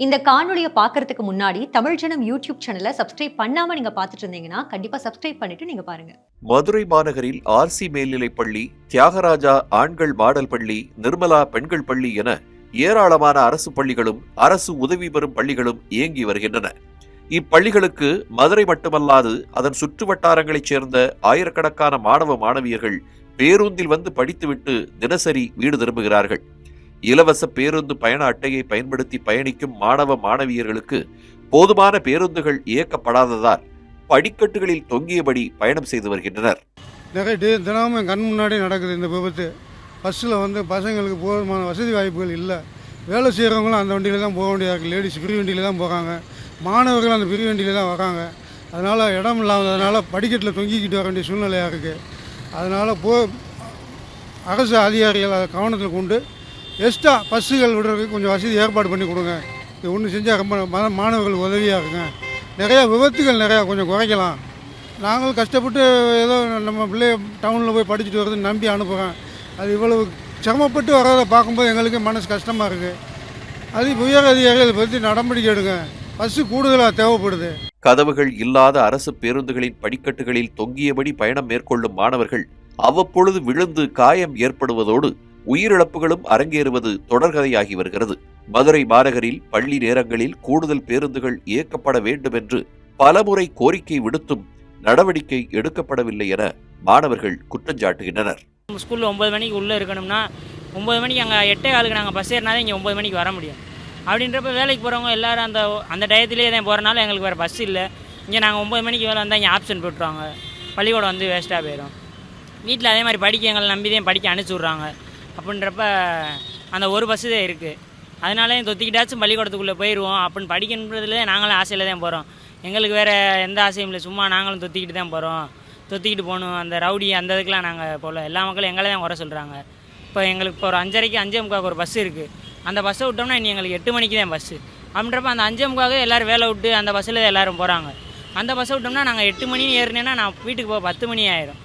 இந்த காணொளிய பார்க்கறதுக்கு முன்னாடி தமிழ் ஜனம் யூடியூப் சேனலை சப்ஸ்கிரைப் பண்ணாம நீங்க பார்த்துட்டு இருந்தீங்கன்னா கண்டிப்பா சப்ஸ்கிரைப் பண்ணிட்டு நீங்க பாருங்க. மதுரை மாநகரில் ஆர்சி மேல்நிலைப் பள்ளி, தியாகராஜா ஆண்கள் மாடல் பள்ளி, நிர்மலா பெண்கள் பள்ளி என ஏராளமான அரசு பள்ளிகளும் அரசு உதவி பெறும் பள்ளிகளும் இயங்கி வருகின்றன. இப்பள்ளிகளுக்கு மதுரை மட்டுமல்லாது அதன் சுற்று வட்டாரங்களைச் சேர்ந்த ஆயிரக்கணக்கான மாணவ மாணவியர்கள் பேருந்தில் வந்து படித்துவிட்டு தினசரி வீடு திரும்புகிறார்கள். இலவச பேருந்து பயண அட்டையை பயன்படுத்தி பயணிக்கும் மாணவ மாணவியர்களுக்கு போதுமான பேருந்துகள் இயக்கப்படாததால் படிக்கட்டுகளில் தொங்கியபடி பயணம் செய்து வருகின்றனர். நிறைய தினமும் என் கண் முன்னாடி நடக்குது இந்த விபத்து. பஸ்ஸில் வந்து பசங்களுக்கு போதுமான வசதி வாய்ப்புகள் இல்லை. வேலை செய்கிறவங்களும் அந்த வண்டியில் தான் போக வேண்டியதாக இருக்குது. லேடிஸ் பிரி வண்டியில் தான் போகிறாங்க, மாணவர்கள் அந்த பிரி வண்டியில் தான் வராங்க. அதனால் இடம் இல்லாததுனால படிக்கட்டில் தொங்கிக்கிட்டு வர வேண்டிய சூழ்நிலையாக இருக்குது. அதனால் அரசு அதிகாரிகள் அதை கவனத்தில் கொண்டு எக்ஸ்ட்ரா பஸ்ஸுகள் விடுறதுக்கு கொஞ்சம் வசதி ஏற்பாடு பண்ணி கொடுங்க. இது ஒன்று செஞ்சால் ரொம்ப மாணவர்களுக்கு உதவியாக இருக்குங்க. நிறையா விபத்துகள் நிறையா கொஞ்சம் குறைக்கலாம். நாங்களும் கஷ்டப்பட்டு ஏதோ நம்ம பிள்ளை டவுனில் போய் படிச்சுட்டு வரதுன்னு நம்பி அனுப்புகிறேன். அது இவ்வளவு சிரமப்பட்டு வர்றதை பார்க்கும்போது எங்களுக்கு மனசு கஷ்டமாக இருக்குது. அது உயர் அதிகாரிகள் இதை பற்றி நடவடிக்கை எடுங்க. பஸ்ஸு கூடுதலாக தேவைப்படுது. கதவுகள் இல்லாத அரசு பேருந்துகளின் படிக்கட்டுகளில் தொங்கியபடி பயணம் மேற்கொள்ளும் மாணவர்கள் அவ்வப்பொழுது விழுந்து காயம் ஏற்படுவதோடு உயிரிழப்புகளும் அரங்கேறுவது தொடர்கதையாகி வருகிறது. மதுரை மாநகரில் பள்ளி நேரங்களில் கூடுதல் பேருந்துகள் இயக்கப்பட வேண்டும் என்று பலமுறை கோரிக்கை விடுத்தும் நடவடிக்கை எடுக்கப்படவில்லை என மாணவர்கள் குற்றஞ்சாட்டுகின்றனர். ஸ்கூலில் 9 மணிக்கு உள்ளே இருக்கணும்னா 9 மணிக்கு அங்கே 8:15 நாங்கள் பஸ் ஏறினாதான் இங்கே 9 மணிக்கு வர முடியும். அப்படின்றப்ப வேலைக்கு போகிறவங்க எல்லோரும் அந்த டயத்துலேயே தான் போகிறனால எங்களுக்கு வேறு பஸ் இல்லை. இங்கே நாங்கள் 9 மணிக்கு வேலை வந்தால் இங்கே ஆப்ஷன் போட்டுருவாங்க. பள்ளிக்கூடம் வந்து வேஸ்ட்டாக போயிடும். வீட்டில் அதே மாதிரி படிக்க எங்களை நம்பி தான் படிக்க அனுப்பிச்சி விட்றாங்க. அப்படின்றப்ப அந்த ஒரு பஸ்ஸு தான் இருக்குது. அதனால தொத்திக்கிட்டாச்சும் பள்ளிக்கூடத்துக்குள்ளே போயிடுவோம் அப்படின்னு படிக்கணுன்றதுல நாங்களும் ஆசையில் தான் போகிறோம். எங்களுக்கு வேறு எந்த ஆசையும் இல்லை. சும்மா நாங்களும் தொத்திக்கிட்டு தான் போகிறோம். தொத்திக்கிட்டு போகணும், அந்த ரவுடி அந்த இதுக்கெலாம் நாங்கள் போகல. எல்லா மக்களும் எங்களை தான் குறை சொல்கிறாங்க. இப்போ எங்களுக்கு இப்போ ஒரு 5:30க்கு 5:45 ஒரு பஸ்ஸு இருக்குது. அந்த பஸ்ஸை விட்டோம்னா இனி எங்களுக்கு 8 மணிக்கு தான் பஸ்ஸு. அப்படின்றப்ப அந்த 5:45 எல்லோரும் வேலை விட்டு அந்த பஸ்ஸில் தான் எல்லோரும் போகிறாங்க. அந்த பஸ்ஸை விட்டோம்னா நாங்கள் 8 மணி ஏறினேன்னா நான் வீட்டுக்கு போக 10 மணி ஆயிடும்.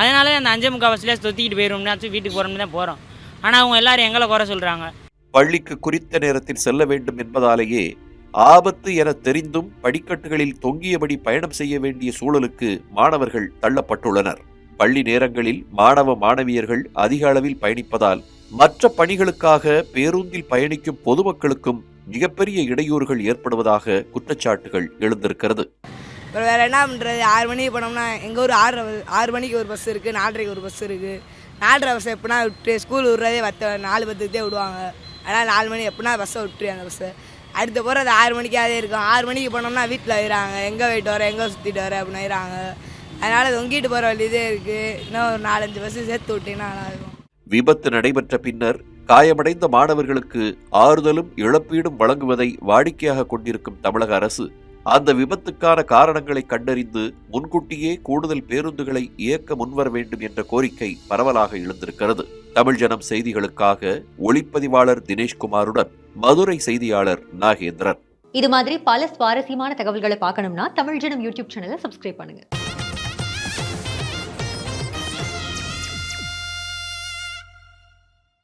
அதனால அந்த 5:45 பஸ்ஸில் தொத்திக்கிட்டு போயிடும்னாச்சும் வீட்டுக்கு போகிறோம்னு தான் போகிறோம். ஆனால் அவங்க எல்லாரும் எங்களை குறை சொல்கிறாங்க. பள்ளிக்கு குறித்த நேரத்தில் செல்ல வேண்டும் என்பதாலேயே ஆபத்து என தெரிந்தும் படிக்கட்டுகளில் தொங்கியபடி பயணம் செய்ய வேண்டிய சூழலுக்கு மாணவர்கள் தள்ளப்பட்டுள்ளனர். பள்ளி நேரங்களில் மாணவ மாணவியர்கள் அதிக அளவில் பயணிப்பதால் மற்ற பணிகளுக்காக பேருந்தில் பயணிக்கும் பொதுமக்களுக்கும் மிகப்பெரிய இடையூறுகள் ஏற்படுவதாக குற்றச்சாட்டுகள் எழுந்திருக்கிறது. வேற என்ன பண்ணுறது? 6 மணிக்கு போனோம்னா எங்கள் ஊர் 6 மணிக்கு ஒரு பஸ் இருக்குது, 4:30க்கு ஒரு பஸ் இருக்குது. 4:30 பஸ் எப்படின்னா விட்டு ஸ்கூல் விட்றதே 4:10 விடுவாங்க. அதனால் 4 மணி எப்படின்னா பஸ்ஸை விட்டுரு. அந்த பஸ்ஸை அடுத்து போகிறது 6 மணிக்காகவே இருக்கும். 6 மணிக்கு போனோம்னா வீட்டில் வைறாங்க, எங்கே போயிட்டு வர எங்கே சுற்றிட்டு வர அப்படின்னு வைறாங்க. அதனால் தொங்கிட்டு போகிற வழிதே இருக்குது. இன்னும் ஒரு 4-5 பஸ்ஸு சேர்த்து விட்டிங்கன்னா நல்லாயிருக்கும். விபத்து நடைபெற்ற பின்னர் காயமடைந்த மாணவர்களுக்கு ஆறுதலும் இழப்பீடும் வழங்குவதை வாடிக்கையாக கொண்டிருக்கும் தமிழக அரசு அந்த விபத்துக்கான காரணங்களை கண்டறிந்து முன்கூட்டியே கூடுதல் பேருந்துகளை இயக்க முன்வர வேண்டும் என்ற கோரிக்கை பரவலாக எழுந்திருக்கிறது. தமிழ் ஜனம் செய்திகளுக்காக ஒளிப்பதிவாளர் தினேஷ்குமாருடன் மதுரை செய்தியாளர் நாகேந்திரன். இது மாதிரி பல சுவாரஸ்யமான தகவல்களை பார்க்கணும்னா தமிழ் ஜனம் யூடியூப் சேனலை சப்ஸ்கிரைப் பண்ணுங்க.